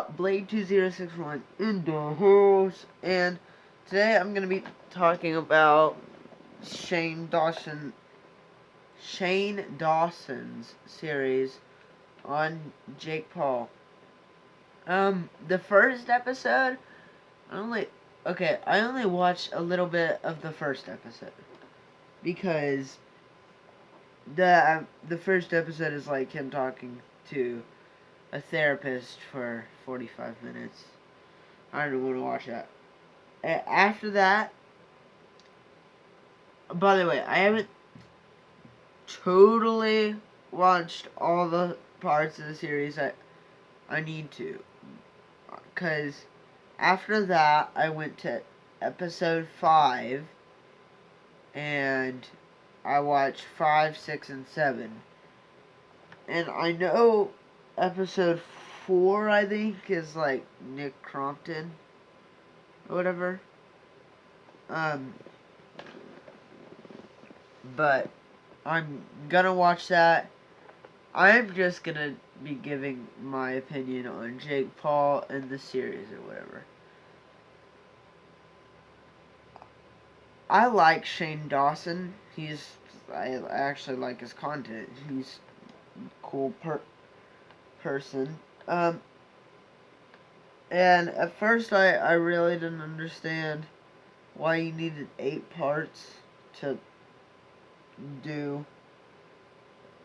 Blade2061 in the house, and today I'm gonna be talking about Shane Dawson's series on Jake Paul. The first episode, I only watched a little bit of the first episode because the first episode is like him talking to a therapist for 45 minutes. I don't want to watch that. After that, by the way, I haven't totally watched all the parts of the series. I need to, because after that I went to episode 5 and I watched 5, 6, and 7. And I know episode 4, I think, is like Nick Crompton or whatever. But I'm gonna watch that. I'm just gonna be giving my opinion on Jake Paul and the series or whatever. I like Shane Dawson. I actually like his content. He's a cool person. And at first I really didn't understand why you needed 8 parts to do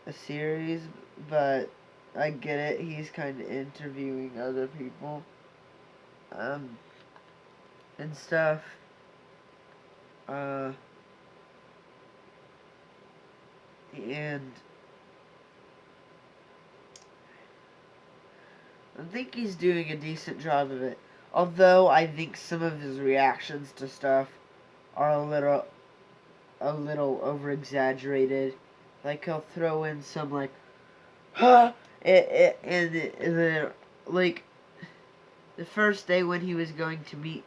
a series, but I get it. He's kind of interviewing other people, and stuff. And I think he's doing a decent job of it. Although I think some of his reactions to stuff are a little over exaggerated. Like he'll throw in some like, huh, and then like the first day when he was going to meet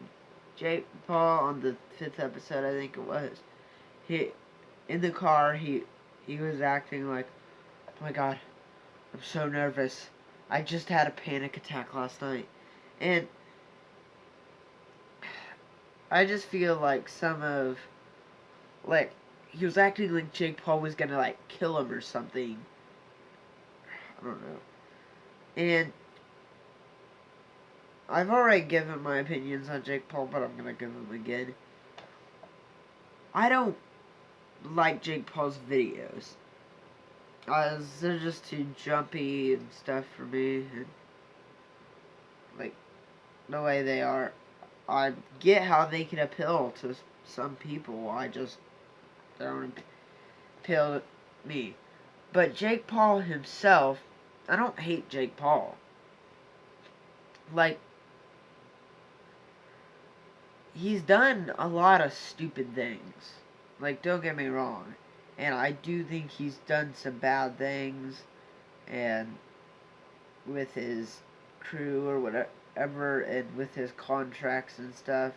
Jake Paul on the 5th episode, I think it was. He in the car he was acting like, oh my god, I'm so nervous. I just had a panic attack last night. And I just feel like he was acting like Jake Paul was gonna, like, kill him or something. I don't know. And I've already given my opinions on Jake Paul, but I'm gonna give them again. I don't like Jake Paul's videos. They're just too jumpy and stuff for me. And, like, the way they are. I get how they can appeal to some people. They don't appeal to me. But Jake Paul himself, I don't hate Jake Paul. Like, he's done a lot of stupid things. Like, don't get me wrong. And I do think he's done some bad things. And with his crew or whatever, and with his contracts and stuff.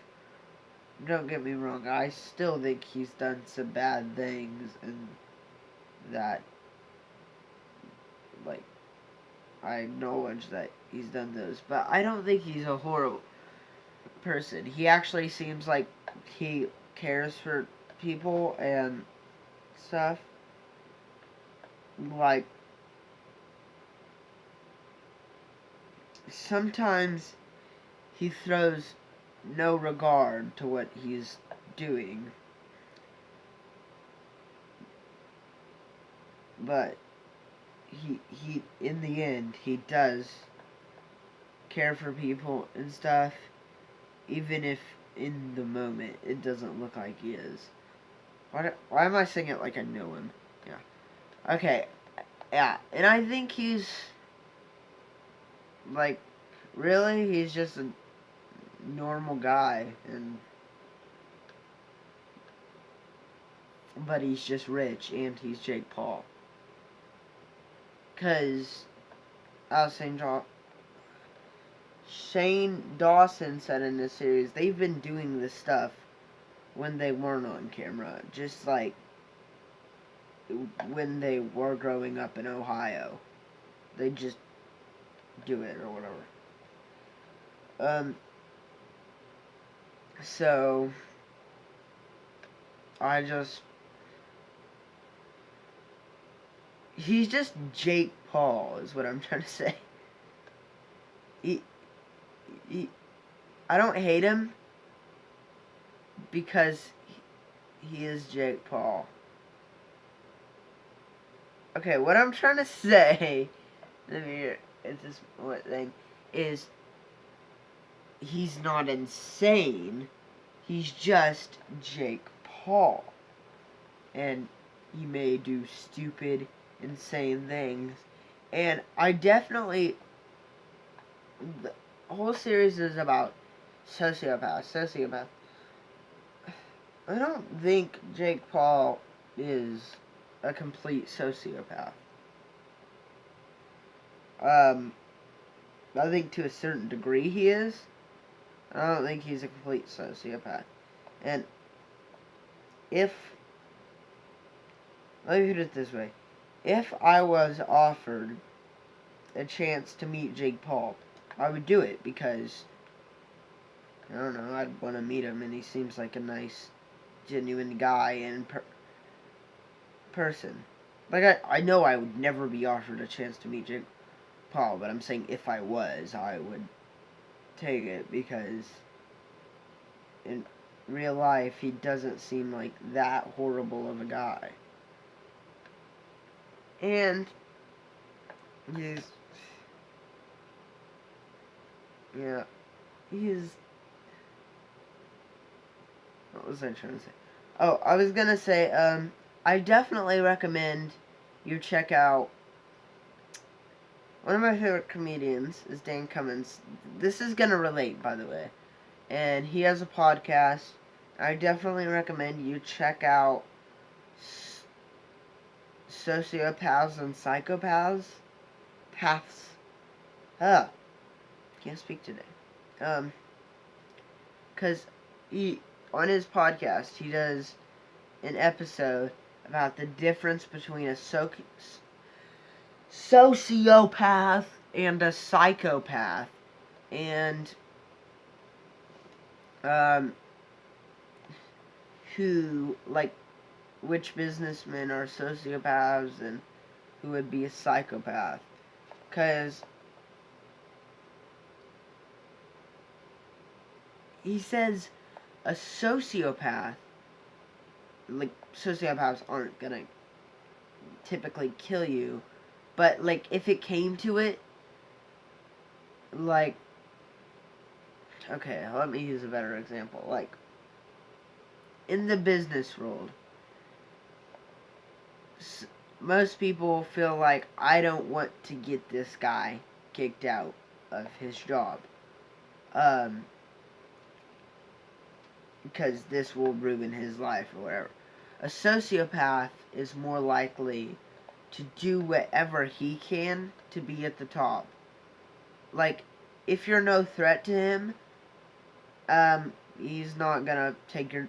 Don't get me wrong, I still think he's done some bad things, and that, like, I acknowledge that he's done those, but I don't think he's a horrible person. He actually seems like he cares for people and stuff. Like, sometimes he throws no regard to what he's doing. But he in the end, he does care for people and stuff, even if in the moment it doesn't look like he is. Why am I saying it like I know him? Yeah. Okay. Yeah. And I think he's, like, really, he's just a normal guy, but he's just rich, and he's Jake Paul. Because I was saying, Shane Dawson said in this series, they've been doing this stuff when they weren't on camera, just like when they were growing up in Ohio. They just do it or whatever. So he's just Jake Paul, is what I'm trying to say. He, I don't hate him because he is Jake Paul. Okay, what I'm trying to say, it's this what thing is. He's not insane. He's just Jake Paul, and he may do stupid, insane things. And I definitely, the whole series is about sociopath. I don't think Jake Paul is a complete sociopath. I think to a certain degree he is. I don't think he's a complete sociopath. And let me put it this way. If I was offered a chance to meet Jake Paul, I would do it because, I don't know, I'd want to meet him, and he seems like a nice, genuine guy and person. Like, I know I would never be offered a chance to meet Jake Paul, but I'm saying if I was, I would take it because in real life he doesn't seem like that horrible of a guy. And he's what was I trying to say? Oh, I was gonna say, I definitely recommend you check out one of my favorite comedians is Dan Cummins. This is gonna relate, by the way. And he has a podcast. I definitely recommend you check out Sociopaths and Psychopaths. Can't speak today. Because on his podcast, he does an episode about the difference between a sociopath and a psychopath. And, which businessmen are sociopaths and who would be a psychopath. Because he says a sociopath, sociopaths aren't gonna typically kill you, but, if it came to it, okay, let me use a better example. In the business world, most people feel like, I don't want to get this guy kicked out of his job. Because this will ruin his life or whatever. A sociopath is more likely to do whatever he can to be at the top. If you're no threat to him, he's not gonna take your...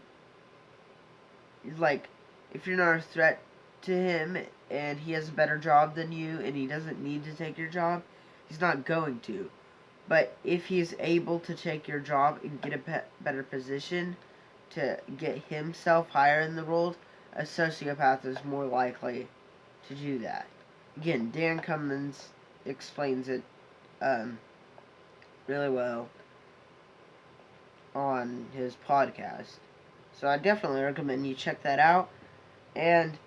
if you're not a threat to him, and he has a better job than you, and he doesn't need to take your job, he's not going to. But if he's able to take your job and get a better position to get himself higher in the world, a sociopath is more likely to do that. Again, Dan Cummins explains it really well on his podcast. So I definitely recommend you check that out. And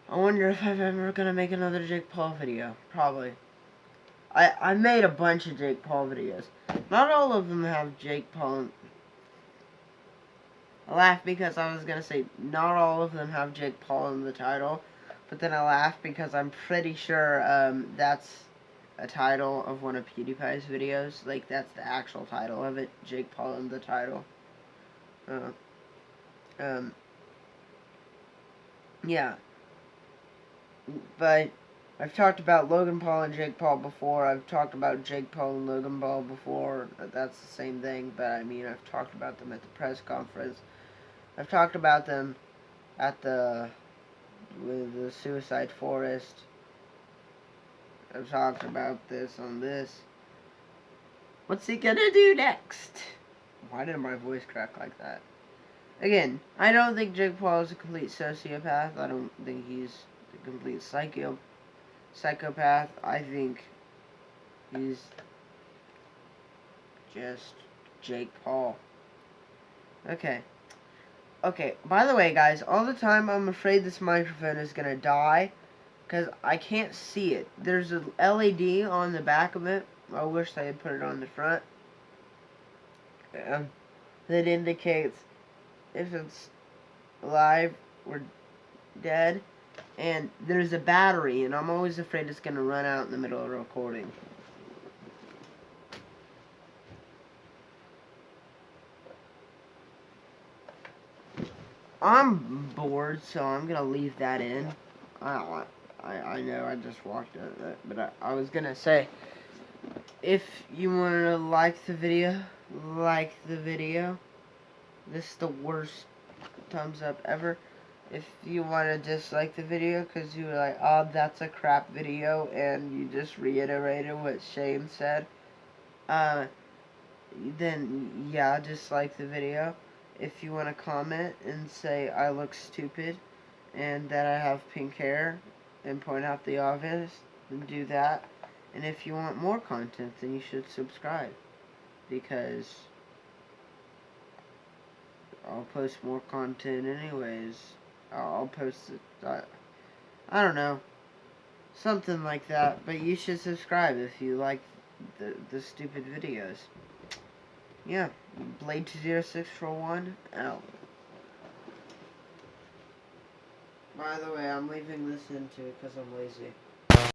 I wonder if I'm ever going to make another Jake Paul video. Probably. I made a bunch of Jake Paul videos. Not all of them have Jake Paul. I laughed because I was going to say not all of them have Jake Paul in the title. But then I laughed because I'm pretty sure that's a title of one of PewDiePie's videos. That's the actual title of it. Jake Paul in the title. Yeah. But I've talked about Logan Paul and Jake Paul before. I've talked about Jake Paul and Logan Paul before. That's the same thing. But I mean, I've talked about them at the press conference. I've talked about them with the Suicide Forest. I've talked about this on this. What's he gonna do next? Why did my voice crack like that? Again, I don't think Jake Paul is a complete sociopath. I don't think he's a complete psychopath. I think he's just Jake Paul. Okay. Okay, by the way, guys, all the time I'm afraid this microphone is gonna die because I can't see it. There's a LED on the back of it. I wish I had put it on the front. That indicates if it's alive or dead. And there's a battery, and I'm always afraid it's gonna run out in the middle of the recording. I'm bored, so I'm gonna leave that in. I know I just walked out of that, but I was gonna say, if you want to like the video, like the video. This is the worst thumbs up ever. If you want to dislike the video because you were like, oh, that's a crap video, and you just reiterated what Shane said, then yeah, dislike the video. If you want to comment and say I look stupid and that I have pink hair and point out the obvious, then do that. And if you want more content, then you should subscribe, because I'll post more content anyways. I'll post it, I don't know, something like that. But you should subscribe if you like the stupid videos. Yeah, Blade20641 out. By the way, I'm leaving this in too because I'm lazy.